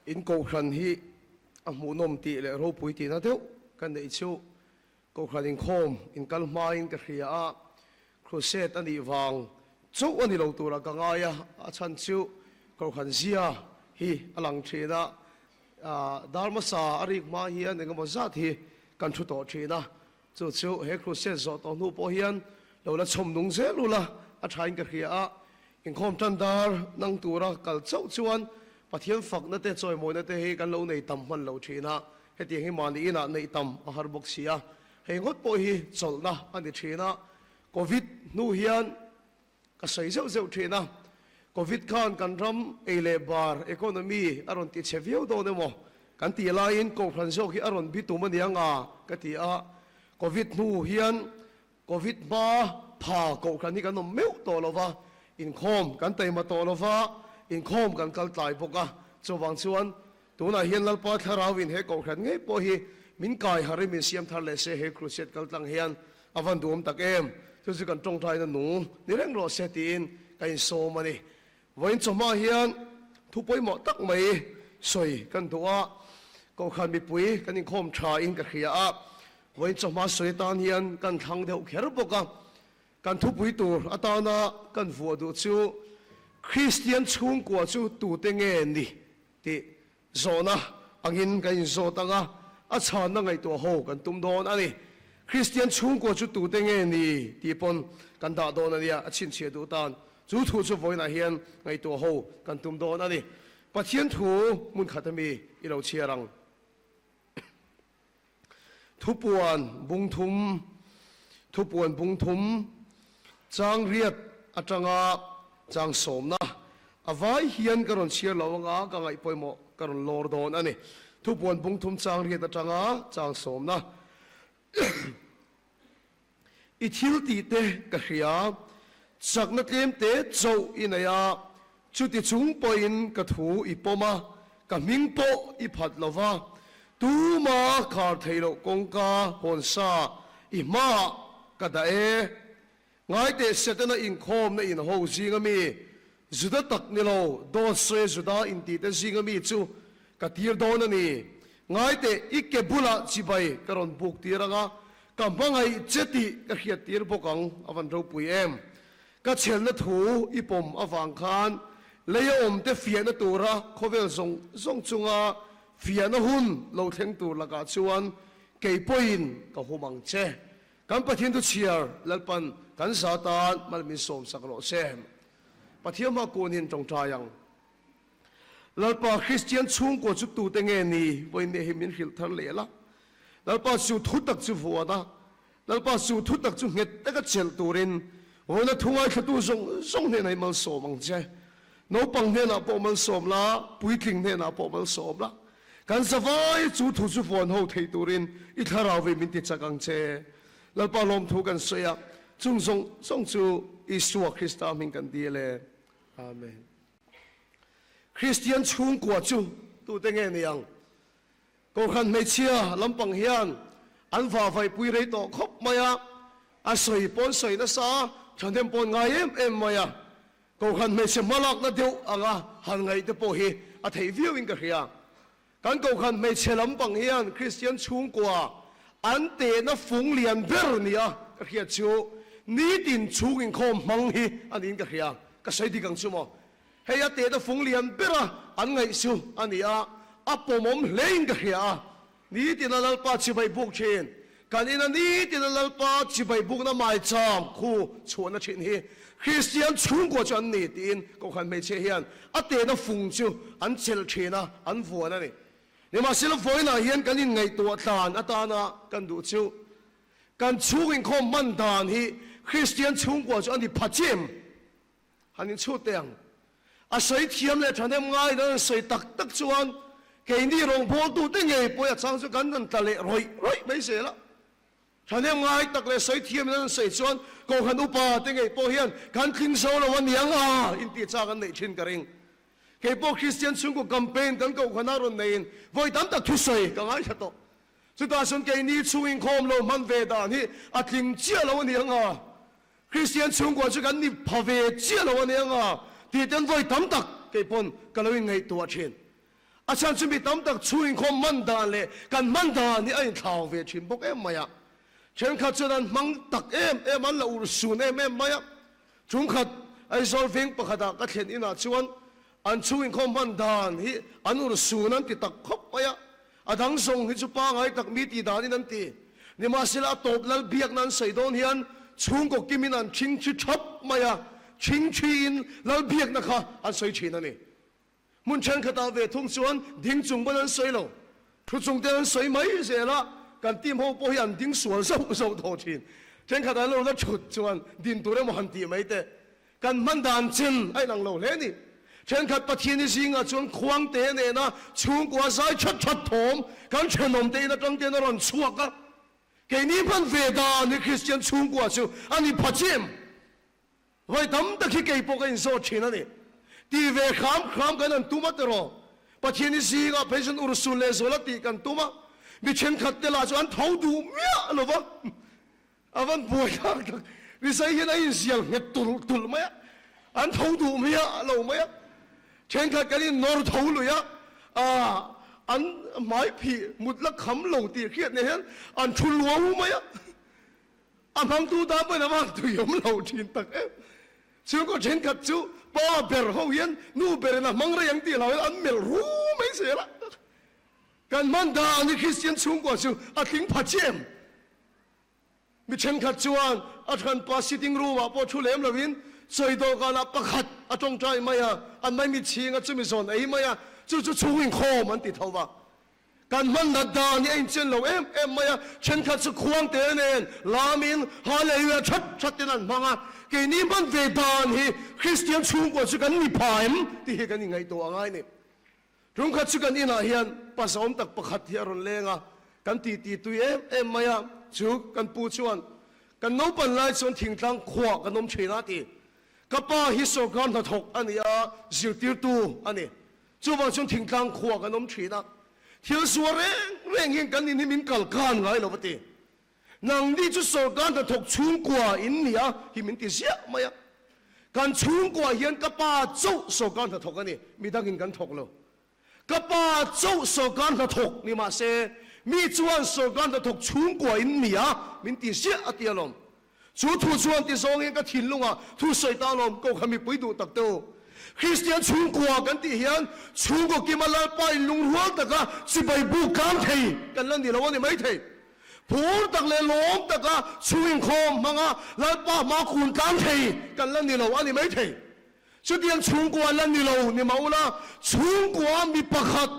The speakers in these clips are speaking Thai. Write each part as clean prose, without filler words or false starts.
in cầu khăn hi mu nom ti le ro pui ti na deu kan nei chu cầu khăn in khom in kalma in ka khia a crusade ani wang chu ani lo tu ra ka nga ya a chan chu cầu khăn zia hi alang thena dharma sa arik ma hian engemaw zat hi kan thu to thena chu he crusade zo to nu po hian lo la chom nung ze lu la a thain ka khia a in khom tan dar nang tura kal chau chuan pathian fak na te choi moi na te he kan lo nei tam man lo thina he ti hi mani ina nei tam a har bok sia he ngot po hi cholna ani thina covid nu hian ka sei zeu zeu thina covid khan kan ram ele bar economy aron ti chevio do ne mo kan ti la in ko phran zo ki aron bi tu mani anga ka ti a covid nu hian covid ba pha ko kan ni kan no meu to lova in khom kan tai ma to lova in khom kan kal tai boka chowang chuan tuna hian lalpa tharawin he ko khan nge po hi min kai hari min siam thar le se he crusade kal tlang hian avan dum tak em chu kan tong thai na nu ni reng ro setin kai so mani voin choma hian thu poi mo tak mai soi kan tua ko khan mi pui kan in khom tha in ka khia a voin choma soi tan hian kan thang deu kher boka kan thu pui tur atana kan fu du chu Christian chung kwa chu tu te nge ni ti zona angin kan zo tanga a chan na ngai to ho kan tum don ani Christian chung kwa chu tu te nge ni ti pon kan da don ani a chin che du tan chu thu chu voina hian ngai to ho kan tum don ani pathian thu mun khatami i lo chiarang thupuan bung thum chang riat atanga chang somna avai hian karon chiar lawanga ka ngai poimo karon lor don ani thupuan bung thum chang riat atanga chang somna i thil ti te ka hria sakna tlem te chau inaya chuti chung poin ka thu i poma ka mingpo i phat lova tu ma khar thailo kongka honsa i ma ka da e ngai te setana in khom na in ho zingami zuda tak ni lo do se zuda in ti te zingami chu ka tir don ani ngai te ikke bula chibai karon buk tiranga ka mangai cheti ka hiat tir bokang avan ro pui em ka chel na thu ipom awang khan leya om te fia na tura khovel zong chunga fia na hun lo theng tur laka chuan kei poin ka humang che kan pathian tu chiar lalpan kan satan malmin som saklo sem pathian ma konin tong tayang lalpa Christian chung ko chu tu te nge ni voin ne himin hil thar lela lalpa su thu tak chu fuada lalpa su thu tak chu nget taka chel turin ona thungai khatu zong ne nai mal somang che no pang ne na po mal som la pui thing ne na po mal som la kan savai chu thu chu fon ho thei turin i tharawi min ti chakang che lalpa lom thu kan soya chung song chu Isua Christa min kan diele amen Christian chung kwa chu tu te nge niang ko khan me chia lampang hian an va vai pui rei to khop maya a soi pon soi na sa thandem pon ngai em maya ko khan me se malak na deu anga han ngai te po hi a thei viu in ka hria kan ko khan me che lampang hian Christian chung kwa an te na phung lian ber nia ka hria chu ni tin chung in khom mang hi an in ka hria ka sai di kang chu mo hei a te na phung lian bera an ngai su ania apomom lein ka hria ni tin lalpa chi bai buk chen kan ina ni tin lalpa chi bai buk na mai cham khu chona chin hi Christian chung ko chan ni tin ko khan me che hian a te na phung chu an chel thena an vuana ni ni ma sil voina hian kan in ngai to tlan atana kan du chu kan chung in khom man dan hi Christian chung ko chu an di phachim hanin chu teng a sei thiam le thanem ngai na sei tak tak chuan ke ni rong bol tu te nge po ya chang chu kan nan tale roi mai se la thanem ngai tak le sei thiam na sei chuan ko khan upa te nge po hian kan thing so lo wan yang a in ti cha kan nei thin ka ring ke po Christian chung ko campaign kan ko khana ron nei voi tam tak thu sei ka ngai tha to chu ta sun ke ni chung in khom lo man ve da ni a thing chia lo wan yang a Christian chung ko chu kan ni phave chia lo wan yang a ti ten voi tam tak ke pon ka lo ngai tu a thin อาจารย์จะมีตั้มตักช่วยคอมมันดาเลยกันมันดานี่ไอ้ข่าวเวชิมบอกมายะเช่นขัดจนมังตักมันละอุรสูนมายะจุงขัดไอ้โซลฟิงปะขัดก็เห็นอินาชวนอันช่วยคอมมันดานี่อันอุรสูนั้นติดตักคบมายะอาดังส่งให้จุปางไอ้ตักมีตีดานี่นั่นตีนี่มาสิละตบแล้วเบียกนั้นใส่โดนเฮียนช่วงก็กิมินันชิงชิชับมายะชิงชีนแล้วเบียกนะคะอันใส่ชีนั่นนี่มุนเชนขตาเวทงชวนดิ้งจุงบนันใส่เราทุจงเดินใส่ไม่เสียละกันทีมเขาพยันดิ้งสวนเศร้าโทชินเชนขตาเราแล้วชุดชวนดินตัวเรื่องมันตีไม่ได้กันมันดานจินไอ้นางเราเล่นี่เช่นขัดปะเทียนสิงห์จนควงเตเนี่ยนะช่วงกว่าสายชัดถมกันเชนนมเตนะจังเตนะร้อนชัวกะแกนี้พันเวดานี่คริสเตียนช่วงกว่าชิวอันนี้พัดเจมไว้ทำตะขี้เกี่ยวกับอินโซชินนี่ตีเวขามกันนั่นตุ้มตรอปะเทียนสิงห์เพชรอุรสุเลโซลตีกันตุ้มมีเช่นขัดเตลาจวนท้าดูเมียหรอวะอาวันป่วยกันวิสัยเห็นไอ้เสียงเห็ดตุลไหมอันท้าดูเมียหรอไหมเช่นขัดกันนี่นอร์ท้าเลยอันไม้ผีมุดละคำเหลาตีเขียดเนี่ยอันชุลวงไหมอันพังตูตาไปนะว่าตัวยมเหลาชินตักซึ่งก็เช่นขัดจูป้าเบรเขาเห็นนู่เบรนะมังเรียงตีเราอันเมลรู้ไม่เสียละการมันดานี่คริสเตียนสูงกว่าจูอัดทิ้งผัดเจมมีเช่นขัดจวนอัดขันปาสิติงรู้ว่าพอชุเลมละวินใส่ตัวกันละประคัดอัดจงใจไหมอันไม่มีชิงอัดจะมีส่วนไอ้ไหมจู่ช่วยข้อมันติดเท่าว่าการมันดัดดานี่เองเช่นเราไหมเช่นขัดสุขวงเตเนนลามินฮาเลลูยาชัดนั่นพังเกนี้มันเวดานฮีคริสเตียนสูงกว่าสุกันมีพายมที่เห็นกันยังไงตัวง่ายนี่รุ่งขัดสุกันอินาเฮียนภาษาอมตักประคัดเฮียรุนเลงกันตีตุยไหมจู่กันปูชวนกันโนปันไลส่วนทิ้งทางขวากันนมเชนาตีกับป้าฮิโซกันถกอันนี้จิวติวตูอันนี้จู่ว่าส่วนทิ้งทางขวากันนมเชนาเที่ยวสวเร่งเห็นกันนี่มินกัลกันไงเราปฏินังดีจุดโซกันถกชุ่มกว่าอินเนียฮิมินติเสียไหมการชุ่มกว่าเฮียนกับป้าจู่โซกันถกกันนี่มีดังกินกันถกเลยกับป้าจู่โซกันถกนี่มาเซมีจวนโซกันถกชุ่มกว่าอินเนียมินติเสียอติอลมจู่ทุจวนที่สองเองก็ทิ้งลงทุใส่ตาลมก็ขมิปุยดูตักเตอคริสเตียนชุ่มกว่ากันที่เฮียนชุ่มกว่ากิมาลาไปลุงหัวตะกะสิไปบุกการเทกันนั่นดีแล้ววันนี้ไม่เทผู้ตักเลยล้มตะกะช่วยคอมมังแล้วป้ามาคูนการเทกันนั่นดีแล้ววันนี้ไม่เทชุดเดียนชุ่มกว่านั่นดีแล้วนี่มาอุละชุ่มกว่ามีประคัด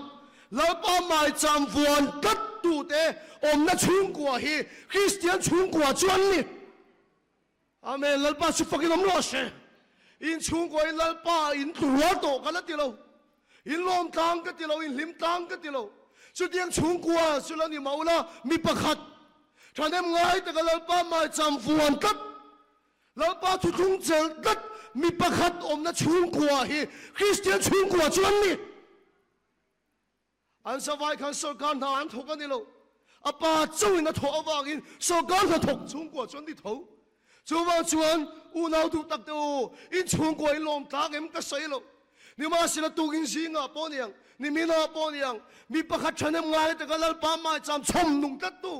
แล้วป้าไม่จำฟวนกัดตูเตอมนั่นชุ่มกว่าฮีคริสเตียนชุ่มกว่าจวนนี่อาเมนแล้วป้าชุดฟังกินน้ำร้อนเช่อินชุ่มกว่าแล้วป้าอินตัวโตกันนั่นดีแล้วอินลมตังกันดีแล้วอินลิมตังกันดีแล้วชุดเดียนชุ่มกว่าชุดนี้มาอุละมีประคัดท่านเอ็มไงแต่ก็แล้วป้าไม่จำฟวนกัดแล้วป้าทุกเจอกัดมีประคัดอมนั่นชุ่มกว่าฮีคริสเตียนชุ่มกว่าจวนนี่อันสบายกันสกันทานถกกันนี่โลอาป้าจู่อินถกวางอินสกันทานถกชุ่มกว่าจวนที่ถกจู่ว่าจวนอุณาวดูตักเตออินชุ่มกว่าอินลมตากเอ็มก็ใส่โลนี่มาสิละตูกินสิงะปอนี่ยังนี่มีนาปอนี่ยังมีประคัดท่านเอ็มไงแต่ก็แล้วป้าไม่จำชมนุ่งตัดตู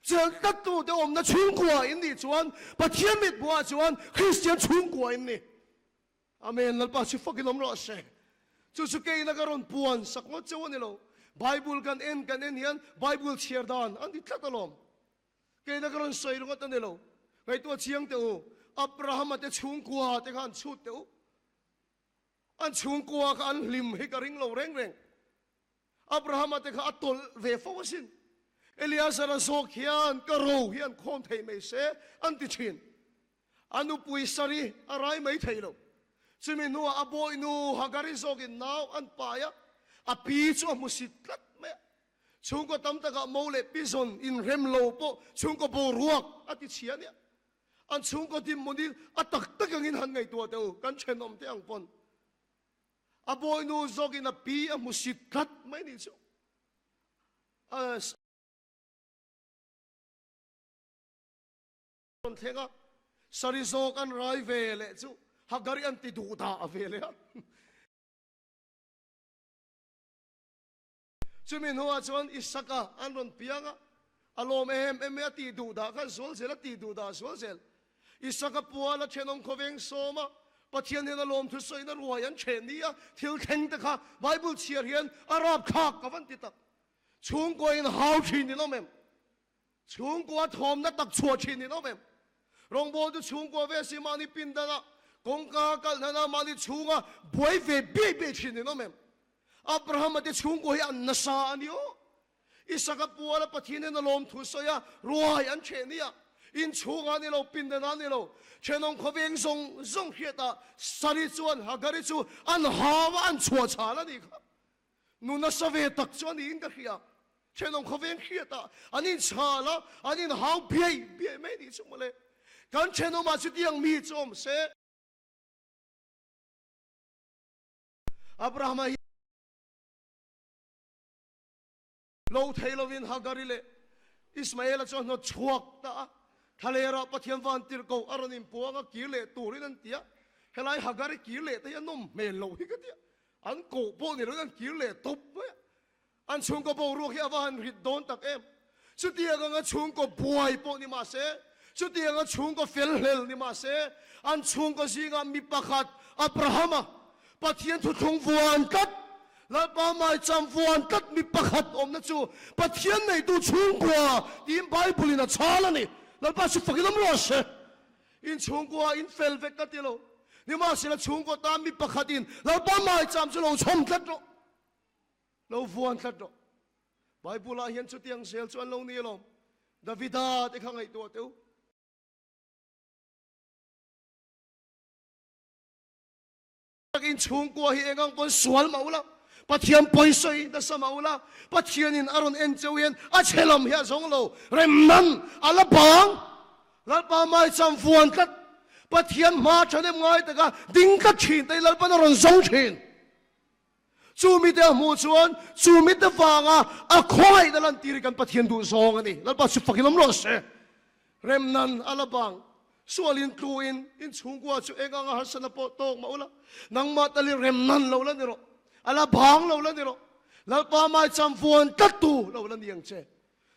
เจอตัดตูแต่อมนั่นชุ่มกว่าอินนี่จวนปะเทียนมิดบัวจวนคริสเตียนชุ่มกว่าอินนี่อาเมนแล้วป้าชิฟักกินน้ำร้อนเช่จู่สุเกย์นักการุนปวนสักงดเจ้านี่โลBible kan en yan Bible share dan andi tlatalom kay nagkaroon sa ilong at nilo ngay tuwa siyang teo Abraham at chung kuha te kan chut teo an chung kuha ka an lim hikaring lo reng Abraham at ka atol ve fawasin Eliasar asok yan karo yan kom thay may se anti chin anu pui sari aray may thaylo siminu aboy nu hagari sogin now an paya api chu musitlat me chung ko tam ta ga mole pison in remlo po chung ko bo ruak ati chia ne an chung ko tim monil atak tak ang in han ngai to teu kan chenom te ang pon aboy nu zogin api musitlat mai ni chu thega sarisok an rai vele chu hagari an ti du ta avele chumin hoa chuan isaka an ron pianga alom em ti du da khan sol sel ti du da sol sel isaka puala thenong khoveng soma pathian hen alom thu soina ruayan thenia thil theng ta kha bible chiar hian arab khak kawan ti tak chung ko in hau thin ni lomem chung ko thom na tak chua thin ni lomem rong bo tu chung ko ve si mani pindana kong ka kal na mani chunga boy ve be thin ni lomem Abraham ati chung ko hi an nasa anio isaka puala pathian hen alom thu soya ruayan thenia in chunga ni lo pindana ni lo chenong khoveng zong hieta sari chuan hagari chu an hawa an chua chala ni kha nuna save tak chuan in ka khia chenong khoveng hieta anin chala anin haw bie me ni chu mole kan chenong ma chu tiang mi chom se Abraham lo thailovin hagari le Ismail chu no chuak ta thalera pathian van tir ko aranin puanga kile turin an tia helai hagari kile te anom me lo hi ka tia an ko po ni ran kile top an chung ko bo ru hi awan rit don tak em chu tia ga chung ko buai po ni ma se chu tia ga chung ko fel hel ni ma se an chung ko singa mi pakhat Abraham pathian thu thung vuan tat la pa mai cham vuan tat mi pakhat om na chu pathian nei tu chung ko tim bible na chala ni la pa su fakilam rose in chungko in fel vek ka tilo ni ma sila chungko ta mi pakhatin la pa mai cham chu lo chom tlat ro lo vuan tlat ro bible a hian chu tiang sel chu an lo ni lo davida te khangai to teu in chungko hi engang kon sual maula pathian poisoi da samaula pathian in aron en cheuyen a chelam hia zonglo remnan alabang lalpa mai cham fuan kat pathian ma chane ngai ta ka ding ka thin tai lalpa na ron zong thin chumi te mu chuan chumi te wanga a khoi da lan tir kan pathian du zong ani lalpa su fakilam lo se remnan alabang sualin tuin in chungwa chu engang har sana po tok maula nang ma tali remnan lo la ni ro ala bang lo la ni ro lalpa mai cham fuan tat tu lo la niang che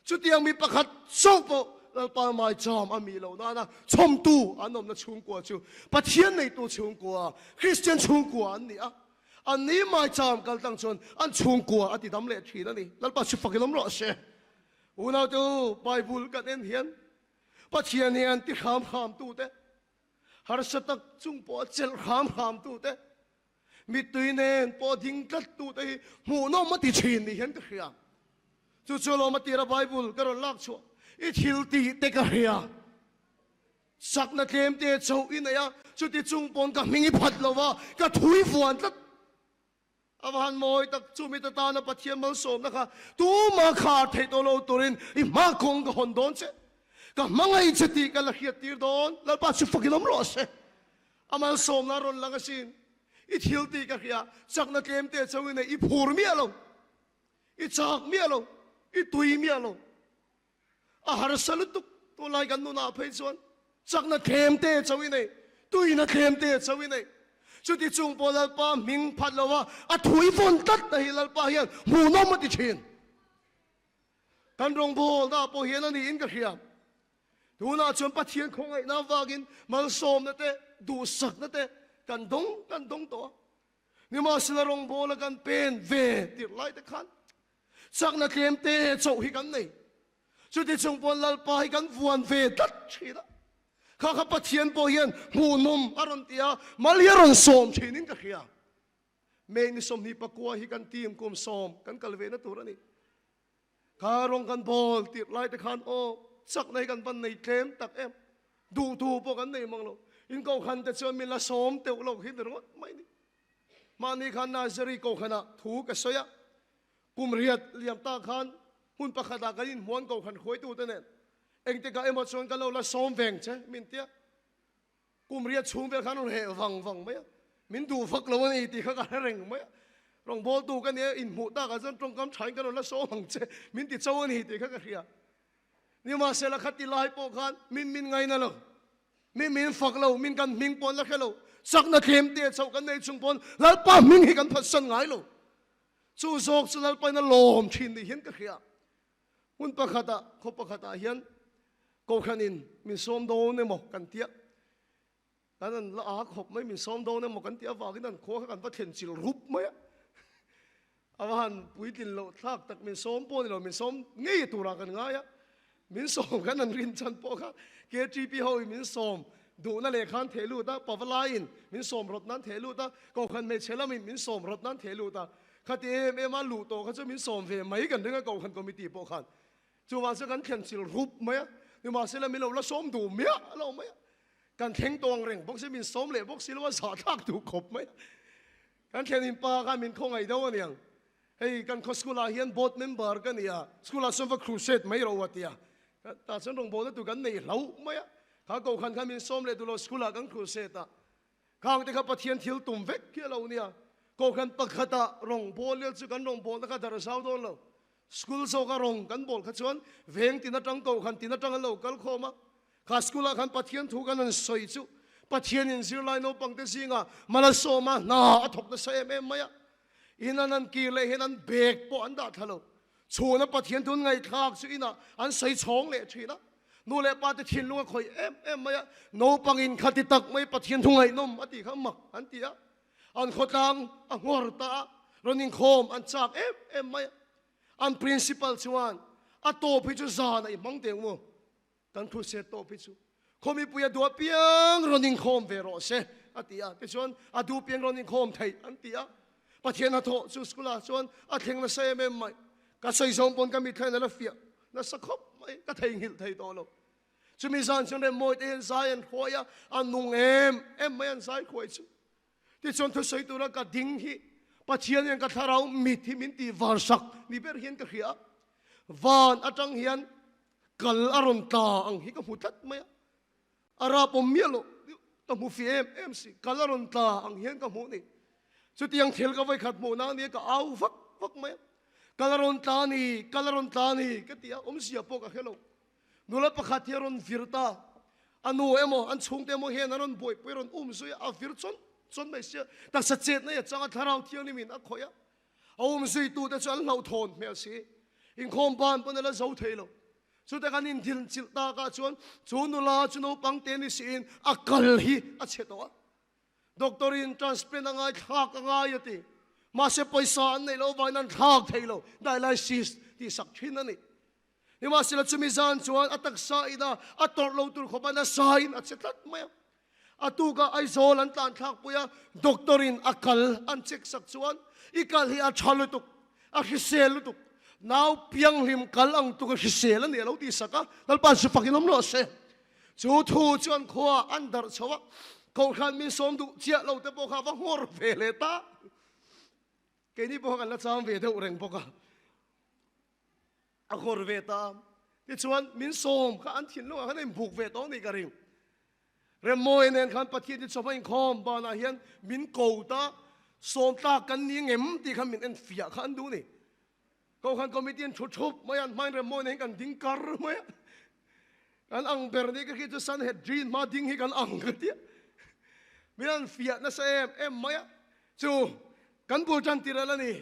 chu tiang mi pakhat so po lalpa mai cham ami lo na na chom tu anom na chung kwa chu pathian nei tu chung kwa Christian chung kwa an ni a an ni mai cham kal tang chon an chung kwa ati dam le thi na ni lalpa chu fakilom ro se una tu bible ka den hian pathian hian ti kham tu te har satak chung po chel kham tu te mi tuinen po ding kat tu te mu no ma ti chin ni hian ka khia chu chu lo ma ti ra bible ka ro lak chu it hilti te ka hia sakna tlem te chau in ya chu ti chung pon ka mingi phat lova ka thui fuan tat awan moi tak chu mi ta ta na pathian mal som na kha tu ma kha thei to lo turin I ma kong ka hon don che ka mangai chati ka la hiat tir don la pa chu fakilom lo se amal som na ron lang asin it hilti ka hia sakna tlem te chau in I phur mi alo I chak mi alo I tui mi alo a har salutuk to lai kan nu na phei chuan chakna khem te chawi nei tuina khem te chawi nei chuti chung polal pa ming phat lowa a thui von tat na hilal pa hian mu no ma ti thin kan rong bol na po hian ani in ka hiam tuna chon pathian khongai na wagin mal som na te du sak na te kan dong to ni ma sila rong bol kan pen ve tir lai te khan chakna khem te chau hi kan nei chuti chung pon lal pa hi kan vuan ve tat thina kha kha pathian po hian mu nom aron tia maliaron som thinin ka khia me ni som ni pakua hi kan tim kum som kan kalve na turani karong kan bol tir lai te khan o sak nei kan ban nei tlem tak em du po kan nei manglo in ko khan te chon min la som te lo hin ro mai ni mani khan na zari ko khana thu ka soya kum riat liam ta khan hun pakhata kanin muan ko khan khoi tu te nen engte ka emotion ka lo la som veng che min tia kum ria chung vel khan he wang mai min du phak lo ni ti kha ka reng mai rong bol tu ka ne in mu ta ka jan trong kam thai ka lo la som hang che min ti chaw ni ti kha ka ria ni ma se la khati lai po khan min ngai na lo min phak lo min kan ming pon la khelo sak na khem te chaw kan nei chung pon lal pa min hi kan phat san ngai lo จูโซกสุนัลไปนั่นลมชินนี่เห็นก็เขียหุ่นปะขัดะขบปะขัดะเห็นกูขันินมีส้มโดนในหมกกันเตี้ยแต่นั้นละอาขบไม่มีส้มโดนในหมกกันเตี้ยว่ากันนั่นโคกันประเทศจิลรูปไหมอาวันปุยตินโลทักตักมีส้มปนเรามีส้มงี้ตัวรักกันง่ายมีส้มกันนั่นรินจันโปค่ะเกจีพีเฮามีส้มดูนั่นเลยขันเทลูตาปาวลายน์มีส้มรถนั้นเทลูตากูขันไม่เชื่อแล้วมีส้มรถนั้นเทลูตาข้าที่มาลูโตเขาจะมีส้มเวไม่กันถึงกับกูขันก็มีตีโปขันจูว่าสักกันเขียนจิลรูปไหมนี่มาเสร็จแล้วมีเราละส้มดูเมียเราไหมการเข่งตวงเร่งพวกเสมีส้มเลยพวกสิลว่าสาทักถูกขบไหมการเขียนอินปาการมีคงไอ้ดาวเนี่ยเฮ้ยการคอสกูลาเฮียนบอดเมมเบอร์กันเนี่ยสกูลาสมว่าครูเซตไม่รู้ว่าเดียแต่ฉันต้องบอกว่าตัวกันในเราไหมข้ากูขันข้ามีส้มเลยตัวเราสกูลากันครูเซตอ่ะข้างที่ข้าปะเทียนทิลตุ่มเวกเกี่ยเราเนี่ยกูขันปะขัดรองโบเลี้ยงสุกันรองโบนักขัดรสาวโดนเราสกูลโซการงกันบอลขัดชวนเวงตินาจังกูขันตินาจังเรากัลโคมาข้าสกูลขันปะเทียนถูกกันนั่นสวยจุปะเทียนยินสิไลโนปังเตสิงะมาละโซมาน่าทบนะเซมไหมอินันนันกีเลยอินันเบกปอนดาทะลุชูนับปะเทียนทุนไงทักสุอินะอันใส่ช่องเลยทีนะนู่นแหละปะเทียนลุงก็คอยไหมโนปังอินขัดติตักไม่ปะเทียนทุนไงนมอติขมักอันตีอะอันขดังอันงอร์ตารนิงโคมอันจากไหมอัน principal ชวนอันโตพิจูซานะมังเดียงมัวกันทุเสโตพิจูคมีปุยดัวเปียงรนิงโคมเวโรเซอันตีอะที่ชวนอันดูเปียงรนิงโคมไทยอันตีอะปะเทียนหัดโตสุสกุลาชวนอันเทงนะเซมไหมก็ใส่สมปนกันมีไทยนั่นละเฟียนั่นสักคบไหมก็ไทยหิลไทยโตแล้วจะมีสารชนเดมอยเอ็นไซอันขวายอันนุ่งไม่อันไซขวายชูที่ชวนทุกสิ่งตัวละก็ดิ้งฮีปัจเจียนยังกระทาเรามิที่มินตีวาร์สักนี่เป็นเฮียนกระเขียวานอาจังเฮียนกัลอารอนตาอังฮิก็หูทัดไหมอาราปมเมียโลต้องหูฟีซีกัลอารอนตาอังเฮียนก็หูนี่สุดที่ยังเทลก็ไว้ขัดโมนานี่ก็เอาฟักไหมกัลอารอนตานี่ก็ที่อมเสียปกะเฮโลนูละประคัดเฮรอนฟิรตาอันนู้อันชงเตโมเฮนรอนบอยไปรอนสุยอาฟิรจนไม่เสียแต่สัจเจตเนี่ยจังทาราวเที่ยงนี่มินอักขอยเอาสุยตูแต่ฉันเราทนไม่สิอินคอมบานปนละเจ้าเทโลสุดแต่การอินทิลจิตตากาชวนนุลาชนปังเตนิสินอักลฮีอัจเฉตัวด็อกเตอร์อินทรานสเปนง่ายทักง่ายติมาเสพไปสารในโลกวันนั้นทักเทโลได้ไลซิสที่สักชิ้นนั่นนี่นี่มาสิละจุมิซานชวนอัตักซาอินาอัตโตโลตุลขบันสายอัจเฉตัดไหมอตูกาไอโซลันตันทักปุยด็อกเตอรินอักลอันเช็กสักชวนอีกาลีอัชาลุตุกอักเซลุตุกนาวเพียงริมกัลอังตุกฮิเซลันเนี่ยเราตีสักนั่นปันสุฟักินน้ำร้อนเสจูทูชวนขวาอันดาร์ชวะเขาขันมีสมดุเจ้าเราแต่พวกเขาว่าหัวเฟเลต้าเกนี่พวกกันละจามเวเดอเร่งพวกเขาหัวเวต้าที่ชวนมินสมข้าอันถิ่นลูกเขาเนี่ยบุกเวตองนี่กันริมเรื่องมวยเนี่ยขันปฏิทินชาวบ้านคอมบานาเฮียนมินโกตาสมตากันนี่เงี้ยที่ขันมินเอ็นเฟียขันดูนี่เขาขันคอมมิตี้ชุบไม่อันไม่เรื่องมวยเนี่ยกันดิ้งการไหมกันอังเบอร์นี่ก็คิดจะสันเฮดจีนมาดิ้งให้กันอังกันเดียมิอันเฟียนะเซมไหมจู่กันบูจันติระละนี่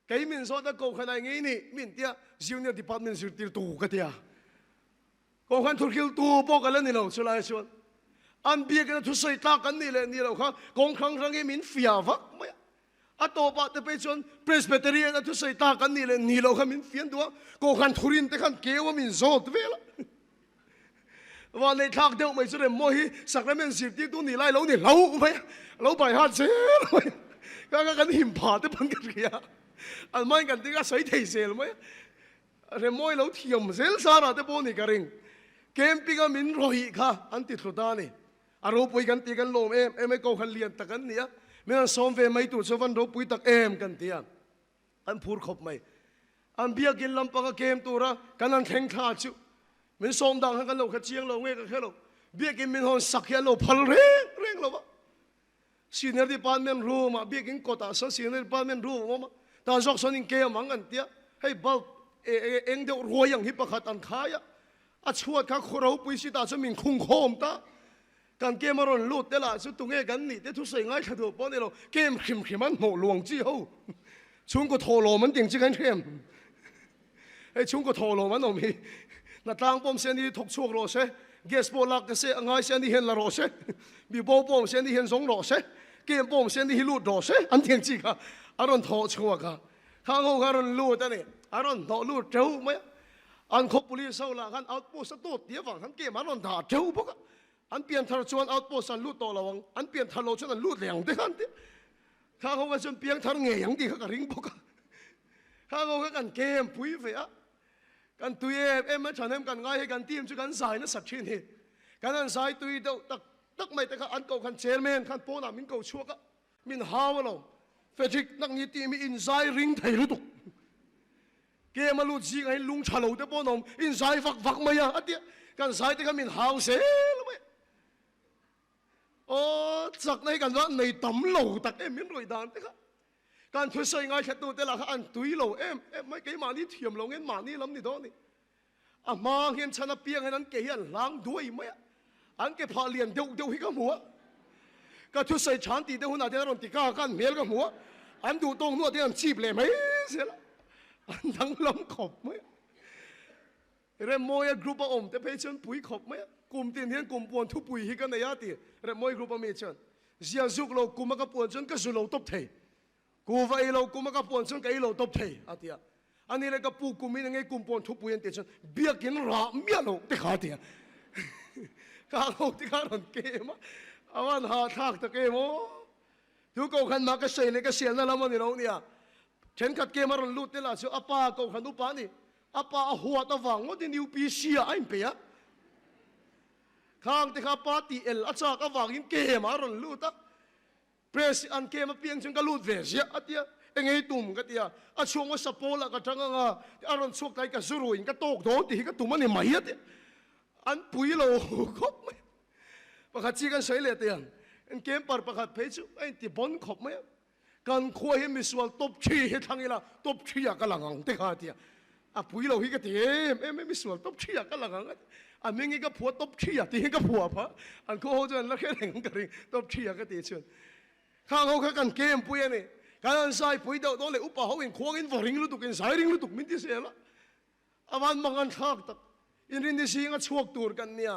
แกมินโซดาเขาขันอะไรนี่มินเดียซิวเนียร์ดีพาร์ตเมนต์สุดที่ตู้กันเดียเขาขันทุกคิวตู้พวกกันแล้วนี่เราสุดท้ายชวนอันเบียกันทุกสิ่งตากันนี่เลยนี่เราค่ะกองครั้งรังเอมินฟิอาวักไหมอัตโตปะแต่ไปจนเพรสเบเตอรีนทุกสิ่งตากันนี่เลยนี่เราค่ะมินฟิอันตัวกองขันทุรินแต่ขันเกว่ามินโซดเวล่วันในทางเดียวไม่สุดเลยโมหิสักแล้วมันสิบที่ตัวนี่ไล่เราเนี่ยเราไหมเราไปหาเซลไหมก็กันหิมผาแต่พันกันเกียอันไม่กันที่ก็ใส่เทเซลไหมเรื่องโมยเราเทียมเซลสาระแต่พวกนี้กันเองเกมปีกันมินรอยค่ะอันติดสุดานี่อารมณ์ปุยกันตีกันลมไม่ก็ขันเลียนตะกันเนี่ยไม่ต้องซ้อมเวไม่ตัวชวันรบปุยตักกันเตียอันพูดขบไม่อันเบียกินลำปากเกมตัวละกันนั่นแข่งท่าชิวมันซ้อมดังให้กันเราขัดเชียงเราเวกันแค่เราเบียกินมินหอนสักแค่เราพัลเร่งเราวะซีเนียร์ดีพาร์ตเมนต์รู้มาเบียกินกอดอาสซีเนียร์ดีพาร์ตเมนต์รู้มาแต่จอกสนิงเกมมังกันเตียให้บัลเองเดี๋ยวรวยอย่างฮิปปะขัดอันขายอาชวดข้าเราปุยสิตาจะมิงคุ้งโคมตาการเกมรอนลุดเดล่ะสุดตรงเอกันนี่แต่ทุกสิ่งง่ายขัดตัวป้อนเราเกมขิมมันโหลวงจี้เขา chung ko tholo man ting chi kan threm ei chung ko tholo man omi na tang pom se ni thok chuak ro se gas bo lak se angai se ni hen la ro se bi bo pom se ni hen zong ro se kem pom se ni hi lut ro se an ting chi ka aron tho chuak ka khang ho aron lut ani aron tho lut trâu mai an khop police sau la kan outpost to tia wang han kem aron da trâu bok an pian thar chuan outpost an lut to lawang an pian thar lo chuan an lut leng te kan te khang ho ka chuan piang thar nge yang ti ka ring bok khang ho ka kan kem pui ve aกันตุยเมื่อฉันเห็นกันง่ายกันทีมช่วยกันสายนั่นสักทีนี่กันนั่นสายตุยเดาตักไม่แต่กันอันเก่ากันเชลแมนกันโปน่ะมินเก่าชัวก็มินฮาวเราเฟจิกนักนี้ทีมีอินไซด์ริงไทยรู้ตุกเกมาลูจีกันให้ลุงฉลาดแต่โปน่ะอินไซด์ฟักไม่อะอันเดียกันสายแต่กันมินฮาวเซลไหมโอ้สักในกันว่าในตำเหลาตักมินรวยดานแต่กันการช่วยใช้ง่ายแค่ตัวแต่ละอันตุยเราไม่เกี่ยมานี่เทียมเราเงี้ยมานี่ล้ำนี่ตอนนี้มาเห็นชนะเปียงให้นั้นเกี่ยล้างด้วยไหมอันเกี่ยพาเลียนเดียวให้กับหัวก็ช่วยใช้ฉันตีเดียวหัวหน้าเดียวเราตีก้ากันเมียกับหัวอันดูตรงนู้นเดียวจีบเลยไหมเสียละอันทั้งล้ำขบไหมเรื่องมวยกรุ๊ปอมแต่เพชรปุ๋ยขบไหมกลุ่มตีนเห็นกลุ่มปวนทุบปุ๋ยให้กันในยาตีเรื่องมวยกรุ๊ปอเมชันเสียสุกเรากลุ่มมันก็ปวนจนก็สุเราตบเทกูว่าเรากูมันก็ปวนจนก็เราตบเทอาทิตย์อันนี้เลยก็ปูกูมีอะไรกูปวนทุบปุยอันเดียวจนเบียกินราเมียเราติขาเดียข้าเขาติขาหลังเกมอาวันหาทากตะเกมทุกคนมาก็เสียเลยก็เสียนั่นละมันนี่เราเนี่ยฉันขัดเกมมารุ่นลุดนี่ละชัวอาป้าก็ขันอุปานี่อาป้าหัวตะวังว่าที่นิวปีเซียไอ้เปียข้างที่ข้าป้าตีเอลอาจารย์ก็วางยิงเกมมารุ่นลุดตะเพรสอันเกมมาเพียงจนก็ลุดเวเสียอาทิตย์เองไอ้ตุ่มก็เดียอาช่วงว่าสปอร์ละก็จังงาอารมณ์ช่วงไหนก็สู้อินก็โตกโดนตีก็ตุ่มมันนี่ไม่เหี้ยอันปุยเราครบไหมประคัดจีกันใช้เลยเตียงอันเกมปาร์ประคัดเพชรไอ้ที่บอลครบไหมการคุยให้มีส่วนตบชี้ให้ทางนี้ละตบชี้อยากกำลังเตะขาเดียอ่ะปุยเราฮิกเตียไม่มีส่วนตบชี้อยากกำลังอันนี้ก็ผัวตบชี้อยากตีก็ผัวพะอันเขาจะแล้วแค่แหงกันเองตบชี้อยากก็ตีชวนข้างเขาแค่กันเกมปุยนี่การใส่ปุ๋ยเดาโดนเลยอุปะเขาเองควงอินฟอริงลุตุกอินสายริงลุตุกมินที่เสียละอาวันมังกันทักตักอินรินที่สิ่งก็ชวกตัวกันเนี่ย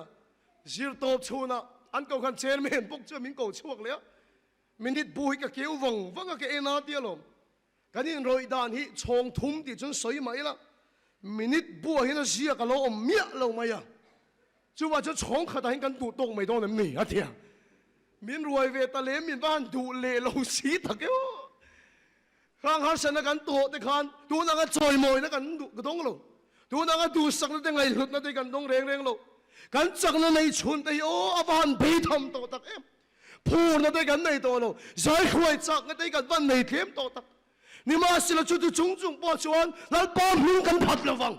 สิร์ตบชูนะอันเก่ากันเชลเมนพวกเจ้ามินเก่าชวกเลยมินดิดบุยกับเกี่ยววังกับเอนาเดียลมกันนี่รอยดานที่ชงทุ่มที่จนสวยไหมละมินิดบัวเห็นเสียกันเราอมเมียเราไหมอะจู่ว่าจะชงขดให้กันตูตรงไม่โดนเลยนี่อะเดียมินรวยเวตาเลมินบ้านดูเลเราสีตะเกียวข้างหาสนกันตัวแต่ขันตัวนั่งจอยมวยนักันดูกระดงเราตัวนั่งดูสักนั่นยังไงหลุดนั่นกันดงเร่งเรากันจักนั่นในชุนแต่โอ้อภานไปทำตัวตักพูดนั่นกันในตัวเราใจควยจักนั่นกันวันในเทียมตัวตักนี่มาสิละชุดจุงปอชวนแล้วป้อมหิ้งกันผัดระวัง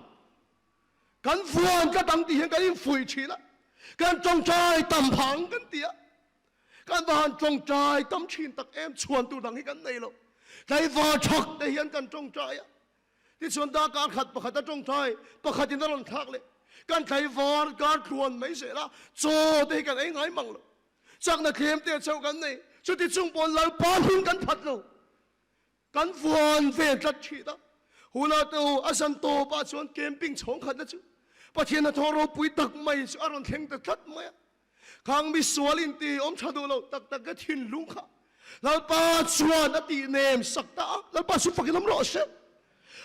กันฟวนก็ตั้งตีกันยิ่งฝุ่ยชีละกันจงใจต่ำพังกันเตี้ยกันบ้านจงใจต่ำชินตักชวนตัวดังให้กันในเราใจฟ้าช็อกได้เห็นกันจงใจที่ส่วนตาการขัดประคัดจงใจประคัดที่นั่นทักเลยการใจฟ้าการครวนไม่เสียละโจได้กันไอ้ไงมั่งเลยจากนักเข้มเตี้ยเจ้ากันนี่ชุดที่จุงปนเราป้อนหิ้งกันผัดเรากันฟวนเวทัดชีตาหัวหน้าตัวอาสันโตป้าชวนเกมปิ้งชงขัดนะจ๊ะประเทศนั้นทอรปุยตักไม่อารมณ์เข่งแต่ทัดไม่ข้างมีสวลินตีอมชาดูเราตักก็ทิ้งลุงข้าแล้วป้าชวนอดีเนมสักตาแล้วป้าสุฟักน้ำร้อนเส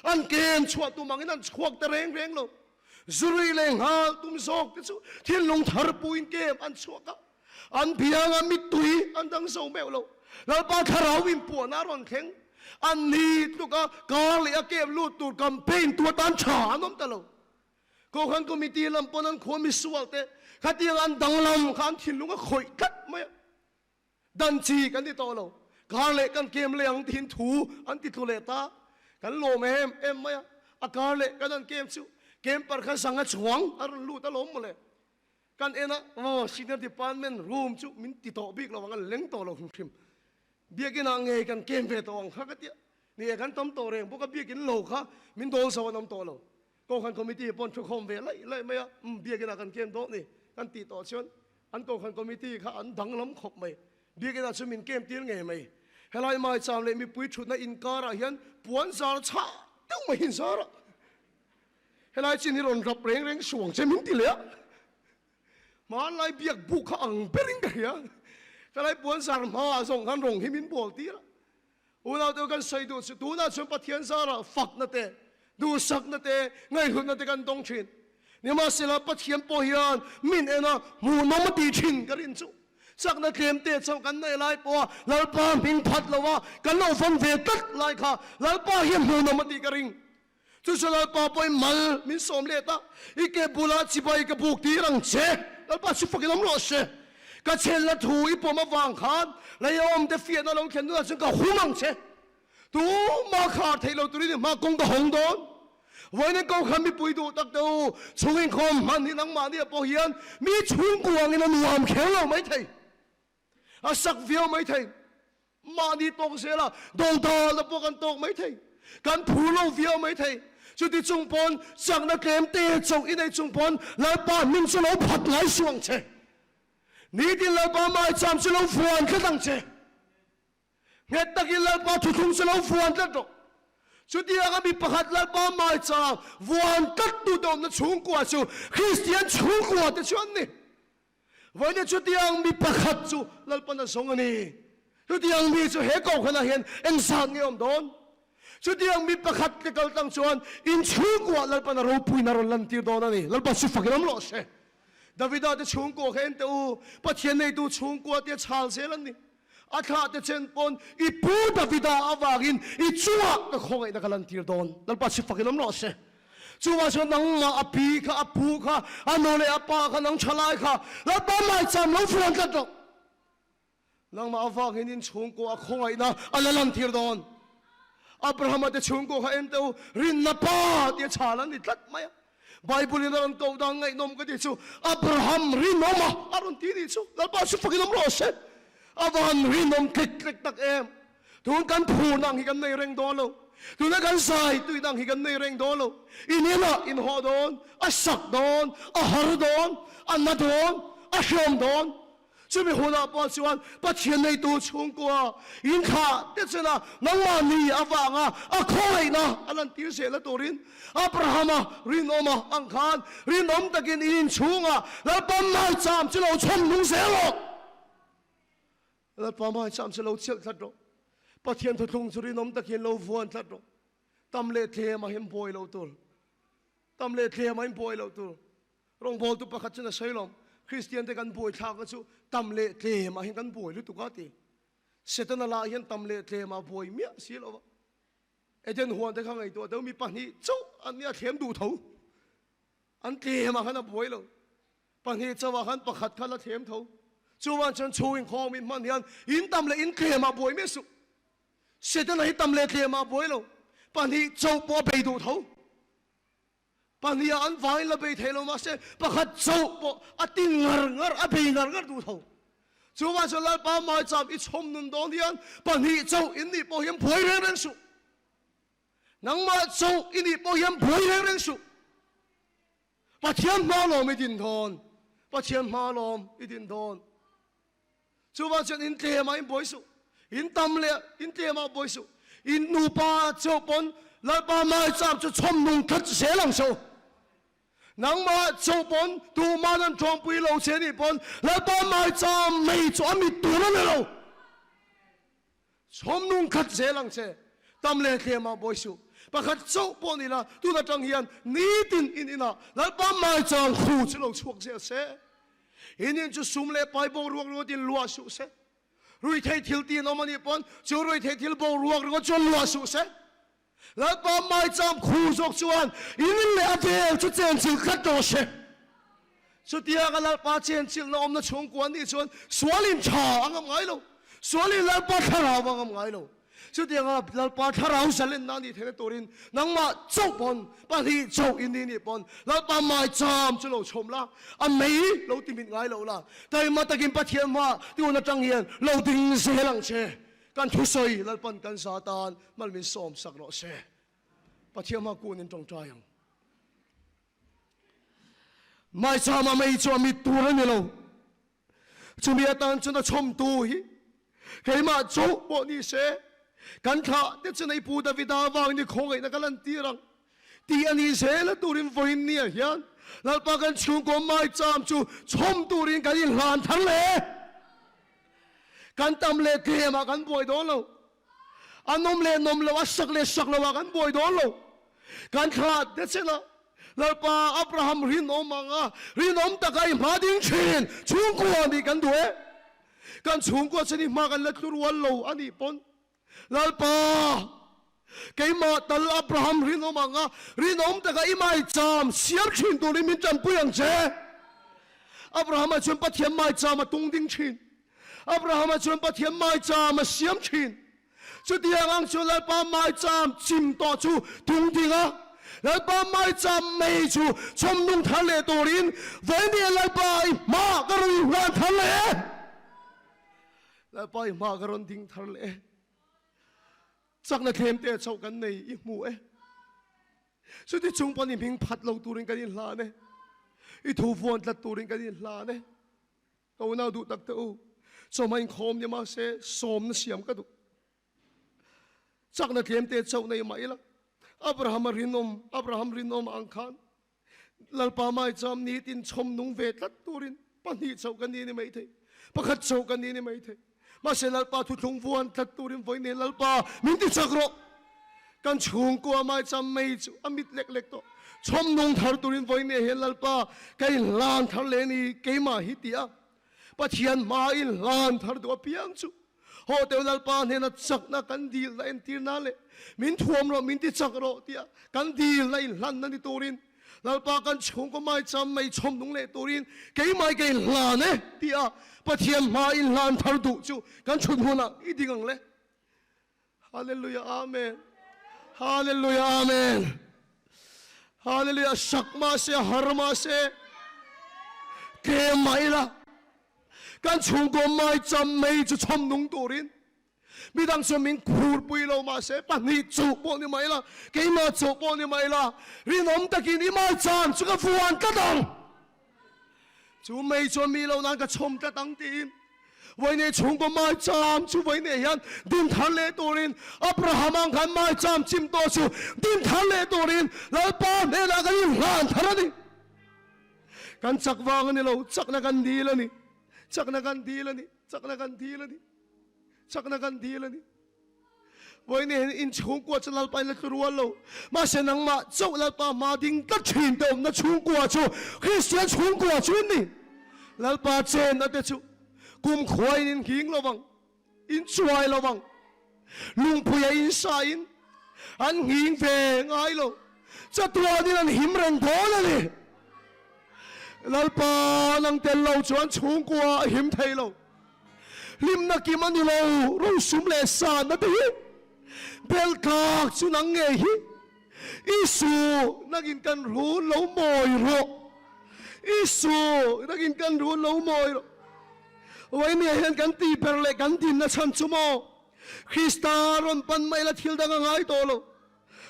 อันเกมชวนตัวมังนั่นชวกแต่เร่งเราจุรีเลงหาตุ้มซอกที่สุดที่ลงทาร์ปุยเกมอันชวกอันเพียงอันมิตุยอันดังโซเมลเราแล้วป้าคาราวินปวดน่ารอนเข่งอันนี้ตุกกาเลยเกมลูดตูดกัมเพนตัวตันฉาน้ำตะเราก็ขันก็มีตีลำปนันควมีสวลเตขัดยังอันดังลำขันทิ้งลุงก็ข่อยกัดไม่ดันจีกันที่ตัวเราการเล่กันเกมเลี้ยงทิ้งถูอันที่ทุเลตากันโลเมมไม่อาการเล่กันนั่นเกมชิวเกมปาร์คันสังกัดชวงอารมณ์ลูตะล้มหมดเลยกันเอ็นะโอ้ซีเนียร์ดิพาร์ตเมนต์รูมชิวมินติโตบิกเราว่ากันเลี้ยงตัวเราคุ้มเบียกินอะไรกันเกมเวทองฮักเดียนี่กันต้มตัวเองพวกก็เบียกินโลค่ะมินโดนสวรรค์น้ำตัวเราก็ขันคอมมิตี้ปนทุกคอมเวเลยไม่เบียกินกันเกมโตนี่กันตีต่อชนอันก็ขันคอมมิตี้ค่ะอันดังล้ำขบไม่เบียกินชมินเกมตีนไงไม่ เฮลัยมาจามเลยมีปุยชุดในอินการะเฮียนปวนซาร์ชาต้องมาหินซาระเฮลัยจินิรอนรับเร่งสวงเจมินติเลียมาไล่เบียกบุกขังเปริงกันเฮียเฮลัยปวนซาร์มาส่งกันรงหิมินบอลตีละอุณาเดียวกันใส่ดูดูน่าชมปะเทียนซาระฝักนั่นเตดูสักนั่นเตไงหุ่นนั่นเตกันตรงชินนี่มาเสละปะเทียนปอเฮียนมินเอ็นะมูนมาตีชินกันอินซูสักนักเรียนเตะชาวกันในไล่ปัวลาป้ามิงพัดละวะกันเอาฟันเวตัดไล่ค่ะลาป้าเฮียมูนมาตีกระริงจุดสุดลาป้าไปมัลมินสมเลตาอีกบุลาจิบายกับบุกตีรังเชลาป้าชุฟักน้ำร้อนเชก็เชลละถูอีปอมาวางขานแล้วยอมเดฟียนเราเขียนด้วยจึงก็หุ่มังเชตูมาขาดเทเราตัวนี้มากงกับหงดอนวันนี้ก็ขันมีปุยดูตักดูช่วงคอมมันที่นังมาเนี่ยปอเฮียนมีช่วงกวางในนั้นวามแข็งเราไม่ไทยอาศักเวียวไม่ถึงมาดีตกเสียละโดนตาละพวกกันตกไม่ถึงการผูโลเวียวไม่ถึงจุดที่จงปนจากนักเกมเตะจงอีในจงปนแล้วป้ามินจะเราผัดไหลสวงเชนี่ที่เราป้าไม่จำจะเราฟวนขึ้นตั้งเชเงตะกี้เราป้าทุกคนจะเราฟวนตั้งตัวจุดที่อามีประหัตเราป้าไม่จำฟวนตัดดูตรงนั้นชุ่มกว่าชูคริสเตียนชุ่มกว่าแต่ชวนนี่วันนี้จุดที่ยังมีประคัตจูลัลปันสงฆ์นี่จุดที่ยังมีจูเฮกอกขณะเห็นเอ็นสานเงียบโดนจุดที่ยังมีประคัตที่กำลังชวนอินชูกว่าลัลปันรูปุยนารลันตีโดนนี่ลัลปันสุฟักน้ำล้อเชดาวิดาที่ชูกว่าเห็นตัวปัจเจในตัวชูกว่าที่ชาลเซลันนี่อาคาที่เชนปนอีปูดาวิดาอาวากินอีชัวก็คงไอ้นักลันตีโดนลัลปันสุฟักน้ำล้อเชจูว่าชนนังมาอภิข้าอภูข้าอันโนเลอปาข้านังชลายข้าแล้วป้าไม่จำเราฟวนกันตกนังมาอฟากเห็นชงกูอคงไอ้นะอัลลันทีร์ดอนอับราฮัมจะชงกูข้าเอ็นเตอรินนับป้าเดียชาลันนี่ตัดไหมไบเบิลนั่นก็ดังไงนมก็ดิชูอับราฮัมรินนมอารุนทีดิชูแล้วป้าสุฟักินนมโรเซอับราฮัมรินนมคลิกคลิกตักเอ็มทุกกันพูนังฮิกันในเร่งโดนโลtu nak kan sai tu nang higan nei reng dolo inila in ho don a sak don a har don a na don a shom don chumi hona pa chuan pa thian nei tu chung kwa in kha te chena nang ma ni awanga a khoi na alan tir se la torin abrahama rin oma ang khan rin om takin in chunga la pam mai cham chilo chom nung se lo la pam mai cham chilo chel that doปัจเจียนทุกสุรินมตะเคียนโลฟวนทัดดูตำเลเทมาเห็นป่วยเราตัวตำเลเทมาเห็นป่วยเราตัวรองบอลตุประคัตชนะใช่หรอคริสเตียนแต่กันป่วยทางกันสู้ตำเลเทมาเห็นกันป่วยหรือตุกาตีเสตนาลาเห็นตำเลเทมาป่วยเมียสิเราเอเจนหัวแต่ข้างไอตัวเดี๋ยวมีปัญหาเจ้าอันนี้เทียมดูเท่าอันเทมาขันป่วยเราปัญหาเจ้าว่าขันประคัตขันละเทียมเท่าจู่วันฉันชูอินคอมินมันเห็นอินตำเลอินเทมาป่วยไม่สุเสร็จแล้วให้ตำเลเทียมาป่วยเราปัญหาเจ้าปอไปดูเท่าปัญหาอันฝ่ายละไปเทลมาเสประคัตเจ้าปออัติงร์อภิงร์ดูเท่าจู่ว่าจะลาป้ามาจับอีชมนุนโดนเดียนปัญหาเจ้าอินนี่ปอยังป่วยเรื่องสุนังมาเจ้าอินนี่ปอยังป่วยเรื่องสุปัจเจียนมาลมไม่ดินทอนปัจเจียนมาลมไม่ดินทอนจู่ว่าจะอินเทมาอินป่วยสุอินตำเลยอินเตมาบ่อยสุอินนูปาเจ้าปนแล้วป้ามาจับจะชมนุงทัดเสียหลังโซนังมาเจ้าปนดูมาดันทองปุยเราเสียนี่ปนแล้วป้ามาจับไม่จอมีตัวนั่นเราชมนุงทัดเสียหลังเสตำเลยเทียมาบ่อยสุประคัตเจ้าปนนี่นะตัวนักจังเฮียนนี่ตินอินนะแล้วป้ามาจับคู่จะเราช่วงเสียเสอินนี่จะสุ่มเลยไปบ่รวงดินลัวสุเสรุยเททิลตีนอมันนี่ปนจูรุยเททิลบ่รวงก็จนลัวสุเสแล้วป้าไม่จำคู่จกชวนอินเลยอาเดลจะเจนจิลขัดโตเสสุดที่อากันแล้วป้าเจนจิลน้อมนั่งชงกวนนี่ชวนสวลินชาอังกฤษไงลูสวลินแล้วป้าทาราวอังกฤษไงลูสุดที่อากันแล้วป้าทาราวเสลินนั่นนี่เทนตัวรินนังมาเจ้าปนป้าที่เจ้าอินนี่ปนแล้วป้าไม่จำจะเราชมละอันไม่เราติมิดไงเราละแต่มาตะกินป้าเทียมว่าที่วันจังเฮียนเราดึงเสียหลังเชการทุสอยแล้วปันกันซาตานมันมีสมสักหน่อยเสปะเทียมากูนินตรงใจยังไม่จำมาไม่จำมีตัวนี่เราจะมีอาการจนชมตัวฮี Cái mà chỗ bộ ni sẽ Kan thả Thế chân này bù David vang ni khổ ngay na kalan tirang Ti ani sẽ là turin voin ni hian Lalpa kan chung ko mai cham chu Chom turin kan in lan thang le Kan tam le ke ma kan boi do lo Anom le nom lo asak le sak lo kan boi do lo Kan thả Thế chân na Lalpa Abraham rin om manga rin om takai ma ding chin chung ko ni kan duwe Kan chung ko chani ma kan la turwal lo ani pon Lalpa Cái mà tal Abraham rin om manga rin om takai mai cham siap chin tu min chan puyang che Abraham a chun pathian mai cham tung ding chin Abraham a chun pathian mai cham siam chin Chu tiang ang chu Lalpa mai cham chim to chu tung ding a Lalpa mai cham mei chu chom nung thal le torin Với ni Lalpa ma karon lan thal le Lalpa ma karon ding thal le Chắc là thêm tệ chậu gần này ít mũ ấy Sự thì chúng bọn mình phát lâu tù rin cái gì là này Ít thủ vuông là tù rin cái gì là này Câu nào đủ đặc tựu Cho mình khóm nhưng mà sẽ xóm nó xiêm cái đủ Chắc là thêm tệ chậu này mấy là Abraham rinom ang khan Lalpa mai cham ni tin chom nung ve tat tù rin Pan hi chậu gần ni mấy thế Pakhat chậu gần ni mấy thế Mà sẽ Lalpa thu thung vuông tat tù rin với ni Lalpa Mình ti chak ro Kan chung ko mai cham mei chu amit lek lek to Chom nung thar tù rin với ni he Lalpa Cái lan thar le ni cái mà hi tia Pathian ma in lan thar do piang chu Ho teo Lalpa ne na chak na kan dil la en tir na le Min thuam ro min ti chak ro tia Kan dil la in lan na ni tù rin Lalpa kan chung ko mai cham mei chom nung le tù rin Cái mai cái lan e tia Pathian ma in lan thar du chu Kan chun huna i dingang le Hallelujah amen Hallelujah amen Hallelujah sakma se harma se Ke mai la Kan chung ko mai cham mei chu chom nung tù rin Mi dang so min khur pui lo ma se Pan hi chu po ni mai la Ke ma chu po ni mai la Rin om takin i mai cham chu ka fuan ka dang Chú mei cho mi lâu nan ka chom ka tang tim Với này chung ko mai cham chú với này hian Din than le tù rin Abraham ang kan mai cham chim to chú Din than le tù rin Lalpa ne la kan yin lan thara ni Kan chak vang ni lo Chak na kan di la ni Chak na kan di la ni Chak na kan di la ni Chak na kan di la ni Với này in chung qua cho Lalpa la turuan lo Mà sẽ nang ma Chok Lalpa ma ding tất chìn tôm na chung qua chú Christian chung qua chú ni Lalpa chen na te chú Kum khoai in king lo bang In chuai lo bang Lung puya in sa in An hing ve ngai lo Cha tua ni lan him reng tho la ni Lalpa nang ten lo chuan chung qua him thei lo Lim na kim ani lo Ro sum le sa na te hi Bel kak chu nang nge hi Isu nagin kan ru lo moi ro Isu nagin kan ru lo moi ro Với mi hiền kan ti per le kan tin na chan chu mo Krista ron pan mai la thil dang ngai to lo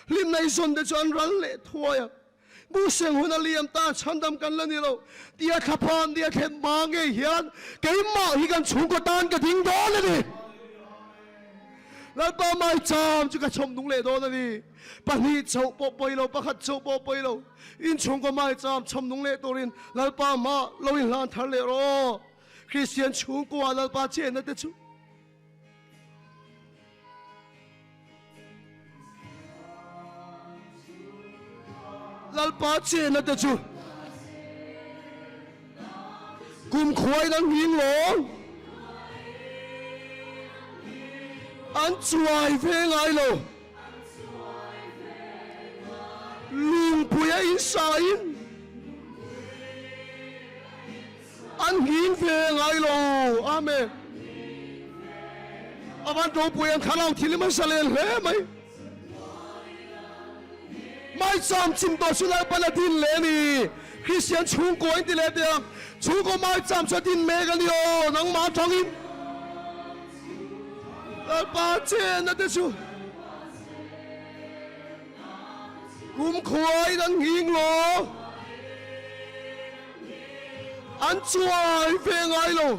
Lim nai son de chan ran le thoya Bu seng hun aliam ta chan dam kan la ni lo Dia khapan dia khet ma nge hian Cái ma hi kan chung ko tan ka ding do le ni Lalpa mai cham chu ka chom nung le do na ni Pan hi chau po poi lo pakhat chau po poi lo In chung ko mai cham chom nung le to rin Lalpa ma lo in lan thar le ro Christian chung qua Lalpa chen na te chu Lalpa chen na te chu Kum khoai nang hing lo An chuai ve ngai lo Lung puya in sa in An hing ve ngai lo Amen Aban do puya khá lao thì mà sa lên le mai Mai cham chim to su la pa la din le ni Christian chung ko in ti le dia chung ko mai cham cho din me ga ni o nang ma thong in Lalpa chen na te chu Kum khoai nang hing lo An chuai ve ngai lo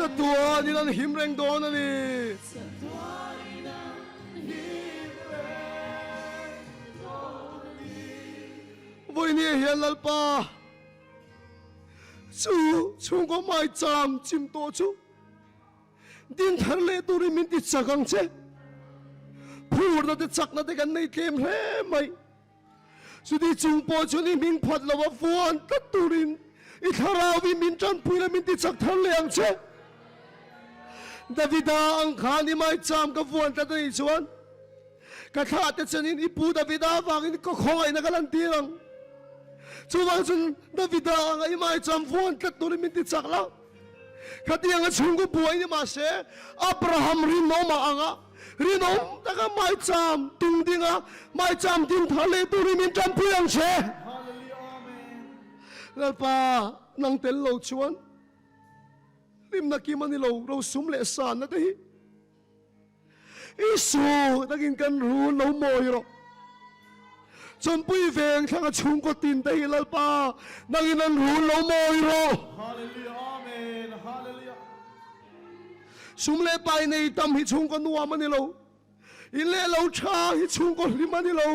จะตัวนี่นั่นหิมแรงโดนนั่นนี่วันนี้เห็นแล้วป่ะชูช่วงก็ไม่จำจิมโตชูดินทะเลตัวนี้มันติดจักรังเชพูดแล้วจะจักนั่นแต่กันในเกมเล่ไหมสุดที่จุงปอชนี่มิงพัดแล้วว่าฟวนตัดตุรินอีทาราวิมินจันพูดแล้วมินติดจักทะเลอังเชดาวิดาอังคานี่ไม่จำกับฟวนตัดนี่ชวนกระทาแต่ชนิดอีปูดาวิดาวางนี่ก็คอยนักลันตีรังชวนจนดาวิดาไอ้ไม่จำฟวนตัดตุรินมินติดจักแล้วขัดยังชงกูป่วยนี่มาเสอับราฮัมรินโนมาอังะรินโนแต่ก็ไม่จำตุงดิงะไม่จำดินทะเลตุริมินจันพูยังเชแล้วป้านั่งเต้นโลชวนริมนักกิมันนี่เราสุมเลสานนะที่อิสุนักกินกันรู้เราโมยหรอกจนปุ้ยเวงทั้งชงก็ตินได้แล้วป้านักกินนั้นรู้เราโมยหรอกสุมเลไปในตำหิชงกันนัวมันนี่เราอิเลเราชาหิชงกันริมันนี่เรา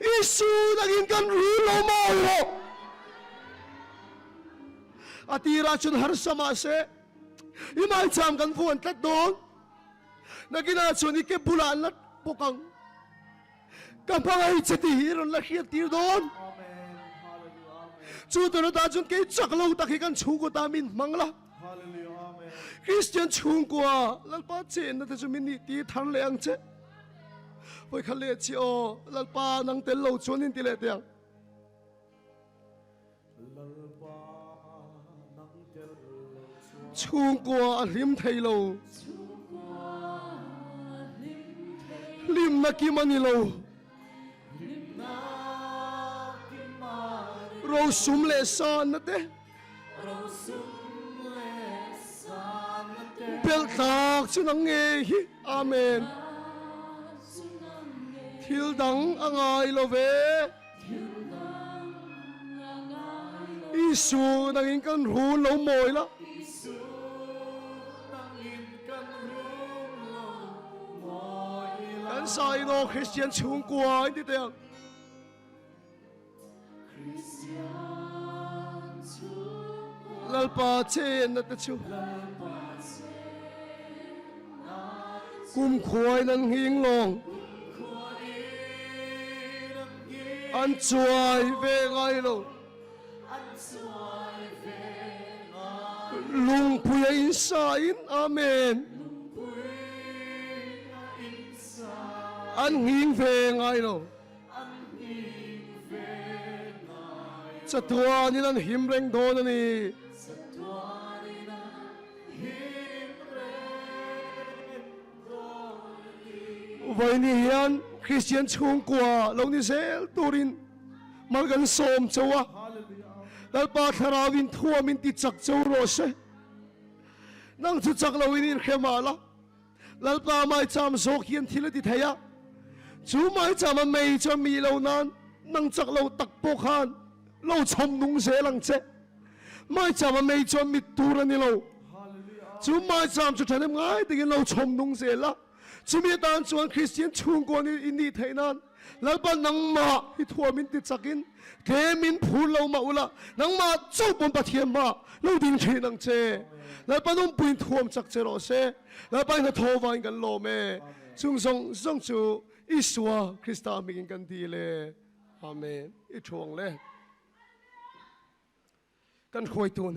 อิสุนักกินกันรู้เราโมยหรอกอาทิราชนหาสมาเสอิมาจามกันฟวนตัดโดนนักกินอาชนิเก็บบุลานลัดปกังกันพังไอเจติฮิรอนละเขียตีโดนจูตัวนั้นตาจนเกยจักเราตะเคีกันชูกตามินมังละคริสเตียนชูกว่าลัลปาเจนนั่นจะมินิตีทันเลยอังเจไปขันเลชิโอลัลปานังเตลโลชวนินติเลเตียงชูกว่าลิมไทยโลลิมนักกิมันนี่โลเราสุมเลสานนะเต้เบลตากชุนังเงฮิอาเมนทิลดังอ่างไอโลเวอิสุนังอินกันรู้เราโมยละกันใส่โนคริสเตียนชุงกว่าอินที่เตียงลัลปาเชนนัตชูกุมขวายนังหิงลงอันจวยเวงไอโลลุงพุยอินสาอินอาเมนอันหิงเวงไอโลจะตัวนี่นั่นหิมเร่งโดนนี่วันนี้ยันคริสเตียนชงกว่าเรานี่เซลตูรินมากันสมเจ้าแล้วปาทาราวินทัวมินติจักเจ้าโรเซนั่งจุดจักเราวินินเข้ามาละแล้วปาไม่จำโซเขียนทีละติเทียจูไม่จำมันไม่จะมีเรานั้นนั่งจักเราตักโปขันเราชมนุ่งเสลังเจไม่จำมันไม่จะมีตัวนี่เราจูไม่จำจุดนั้นง่ายแต่เราชมนุ่งเสละจูมีตานชวนคริสเตียนชุงกว่านี่อินดีไทยนั้นแล้วปานังมาที่ทัวมินติจักินเกมินพูดเรามาอุละนังมาจูบนปะเทียมมาเราดิ้งชีนังเจแล้วปานุ่มปีนทัวมจักเจโรเซแล้วไปนัทโทวันกันโลเมซุงส่งจูอิสวาคริสตามิกันดีเลยอาเมนอีช่วงเลยกันคุยตัว